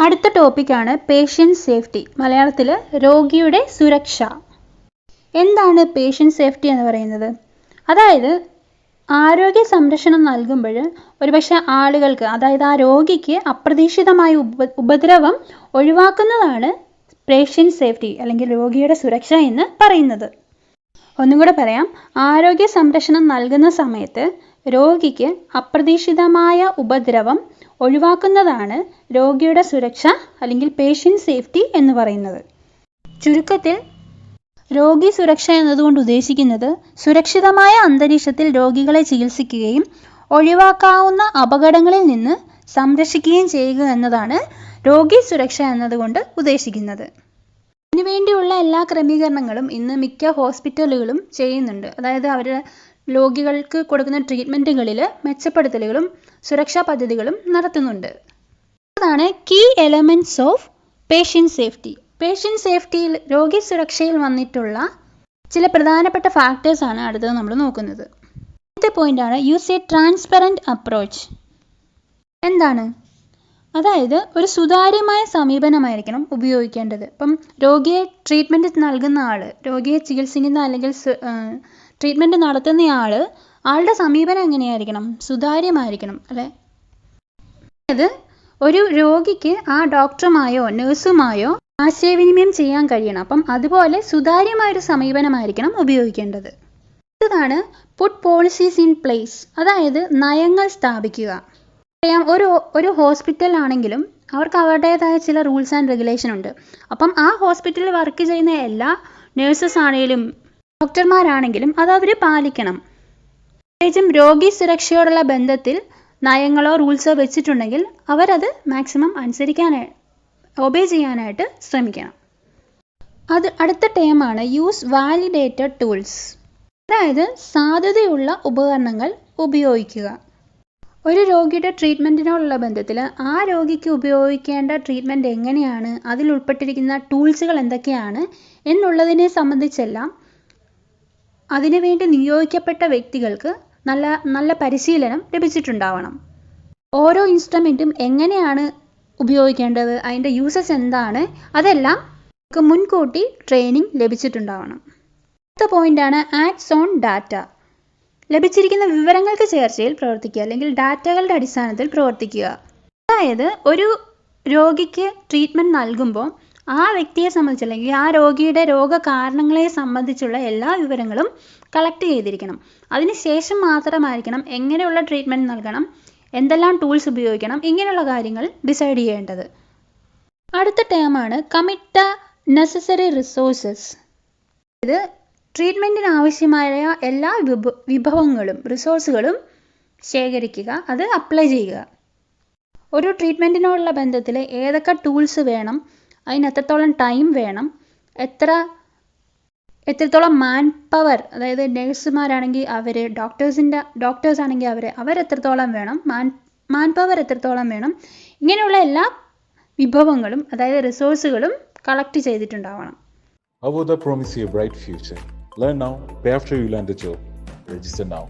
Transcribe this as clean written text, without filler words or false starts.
അടുത്ത ടോപ്പിക്കാണ് patient safety. മലയാളത്തിൽ രോഗിയുടെ സുരക്ഷ. എന്താണ് പേഷ്യൻ്റ് സേഫ്റ്റി എന്ന് പറയുന്നത്? അതായത് ആരോഗ്യ സംരക്ഷണം നൽകുമ്പോൾ ഒരുപക്ഷെ ആളുകൾക്ക്, അതായത് ആ രോഗിക്ക് അപ്രതീക്ഷിതമായ ഉപദ്രവം ഒഴിവാക്കുന്നതാണ് പേഷ്യൻ്റ് സേഫ്റ്റി അല്ലെങ്കിൽ രോഗിയുടെ സുരക്ഷ എന്ന് പറയുന്നത്. ഒന്നും കൂടെ പറയാം. ആരോഗ്യ സംരക്ഷണം നൽകുന്ന സമയത്ത് രോഗിക്ക് അപ്രതീക്ഷിതമായ ഉപദ്രവം ഒഴിവാക്കുന്നതാണ് രോഗിയുടെ സുരക്ഷ അല്ലെങ്കിൽ പേഷ്യൻ്റ് സേഫ്റ്റി എന്ന് പറയുന്നത്. ചുരുക്കത്തിൽ രോഗി സുരക്ഷ എന്നതുകൊണ്ട് ഉദ്ദേശിക്കുന്നത് സുരക്ഷിതമായ അന്തരീക്ഷത്തിൽ രോഗികളെ ചികിത്സിക്കുകയും ഒഴിവാക്കാവുന്ന അപകടങ്ങളിൽ നിന്ന് സംരക്ഷിക്കുകയും ചെയ്യുക എന്നതാണ് രോഗി സുരക്ഷ എന്നതുകൊണ്ട് ഉദ്ദേശിക്കുന്നത്. ഇതിനുവേണ്ടിയുള്ള എല്ലാ ക്രമീകരണങ്ങളും ഇന്ന് മിക്ക ഹോസ്പിറ്റലുകളും ചെയ്യുന്നുണ്ട്. അതായത് അവർ രോഗികൾക്ക് കൊടുക്കുന്ന ട്രീറ്റ്മെൻറ്റുകളിൽ മെച്ചപ്പെടുത്തലുകളും സുരക്ഷാ പദ്ധതികളും നടത്തുന്നുണ്ട്. അതാണ് key elements of patient safety. Patient സേഫ്റ്റിയിൽ രോഗി സുരക്ഷയിൽ വന്നിട്ടുള്ള ചില പ്രധാനപ്പെട്ട ഫാക്ടേഴ്സാണ് അടുത്തത് നമ്മൾ നോക്കുന്നത്. ആദ്യത്തെ പോയിൻ്റാണ് യൂസ് എ ട്രാൻസ്പെറൻറ്റ് അപ്രോച്ച്. എന്താണ്? അതായത് ഒരു സുതാര്യമായ സമീപനമായിരിക്കണം ഉപയോഗിക്കേണ്ടത്. ഇപ്പം രോഗിയെ ട്രീറ്റ്മെൻറ്റ് നൽകുന്ന ആൾ, രോഗിയെ ചികിത്സിക്കുന്ന അല്ലെങ്കിൽ ട്രീറ്റ്മെൻറ്റ് നടത്തുന്ന ആളുടെ സമീപനം എങ്ങനെയായിരിക്കണം? സുതാര്യമായിരിക്കണം അല്ലേ? അതായത് ഒരു രോഗിക്ക് ആ ഡോക്ടറുമായോ നഴ്സുമായോ ആശയവിനിമയം ചെയ്യാൻ കഴിയണം. അപ്പം അതുപോലെ സുതാര്യമായൊരു സമീപനമായിരിക്കണം ഉപയോഗിക്കേണ്ടത്. ഇതാണ് പുട്ട് പോളിസീസ് ഇൻ പ്ലേസ്. അതായത് നയങ്ങൾ സ്ഥാപിക്കുക. അറിയാം, ഒരു ഹോസ്പിറ്റൽ ആണെങ്കിലും അവർക്ക് അവരുടേതായ ചില റൂൾസ് ആൻഡ് റെഗുലേഷൻ ഉണ്ട്. അപ്പം ആ ഹോസ്പിറ്റലിൽ വർക്ക് ചെയ്യുന്ന എല്ലാ നഴ്സസ് ആണെങ്കിലും ഡോക്ടർമാരാണെങ്കിലും അത് അവർ പാലിക്കണം. പ്രത്യേകിച്ചും രോഗി സുരക്ഷയോടുള്ള ബന്ധത്തിൽ നയങ്ങളോ റൂൾസോ വെച്ചിട്ടുണ്ടെങ്കിൽ അവരത് മാക്സിമം ഒബേ ചെയ്യാനായിട്ട് ശ്രമിക്കണം. അടുത്ത ടേമാണ് യൂസ് വാലിഡേറ്റഡ് ടൂൾസ്. അതായത് സാധ്യതയുള്ള ഉപകരണങ്ങൾ ഉപയോഗിക്കുക. ഒരു രോഗിയുടെ ട്രീറ്റ്മെൻറ്റിനോടുള്ള ബന്ധത്തിൽ ആ രോഗിക്ക് ഉപയോഗിക്കേണ്ട ട്രീറ്റ്മെൻറ്റ് എങ്ങനെയാണ്, അതിൽ ഉൾപ്പെട്ടിരിക്കുന്ന ടൂൾസുകൾ എന്തൊക്കെയാണ് എന്നുള്ളതിനെ സംബന്ധിച്ചെല്ലാം അതിനുവേണ്ടി നിയോഗിക്കപ്പെട്ട വ്യക്തികൾക്ക് നല്ല പരിശീലനം ലഭിച്ചിട്ടുണ്ടാവണം. ഓരോ ഇൻസ്ട്രുമെൻറ്റും എങ്ങനെയാണ് ഉപയോഗിക്കേണ്ടത്, അതിൻ്റെ യൂസസ് എന്താണ്, അതെല്ലാം മുൻകൂട്ടി ട്രെയിനിങ് ലഭിച്ചിട്ടുണ്ടാവണം. അടുത്ത പോയിൻ്റാണ് ആക്ട്സ് ഓൺ ഡാറ്റ. ലഭിച്ചിരിക്കുന്ന വിവരങ്ങൾക്ക് ചേർച്ചയിൽ പ്രവർത്തിക്കുക അല്ലെങ്കിൽ ഡാറ്റകളുടെ അടിസ്ഥാനത്തിൽ പ്രവർത്തിക്കുക. അതായത് ഒരു രോഗിക്ക് ട്രീറ്റ്മെൻറ്റ് നൽകുമ്പോൾ ആ വ്യക്തിയെ സംബന്ധിച്ച് അല്ലെങ്കിൽ ആ രോഗിയുടെ രോഗകാരണങ്ങളെ സംബന്ധിച്ചുള്ള എല്ലാ വിവരങ്ങളും കളക്ട് ചെയ്തിരിക്കണം. അതിനുശേഷം മാത്രമായിരിക്കണം എങ്ങനെയുള്ള ട്രീറ്റ്മെൻറ്റ് നൽകണം, എന്തെല്ലാം ടൂൾസ് ഉപയോഗിക്കണം, ഇങ്ങനെയുള്ള കാര്യങ്ങൾ ഡിസൈഡ് ചെയ്യേണ്ടത്. അടുത്ത ടേമാണ് കമ്മിറ്റ് നെസസറി റിസോഴ്സസ്. ഇത് ട്രീറ്റ്മെൻറ്റിന് ആവശ്യമായ എല്ലാ വിഭവങ്ങളും റിസോഴ്സുകളും ശേഖരിക്കുക, അത് അപ്ലൈ ചെയ്യുക. ഒരു ട്രീറ്റ്മെൻറ്റിനോടുള്ള ബന്ധത്തിൽ ഏതൊക്കെ ടൂൾസ് വേണം, അതിന് എത്രത്തോളം ടൈം വേണം, എത്രത്തോളം മാൻ പവർ, അതായത് നഴ്സുമാരാണെങ്കിൽ അവർ, ഡോക്ടേഴ്സ് ആണെങ്കിൽ അവരെത്രത്തോളം വേണം, മാൻ പവർ എത്രത്തോളം വേണം, ഇങ്ങനെയുള്ള എല്ലാ വിഭവങ്ങളും അതായത് റിസോഴ്സുകളും collect ചെയ്തിട്ടുണ്ടാവണം. Avodha promises you a bright future. Learn now, pay after you land a job. Register now.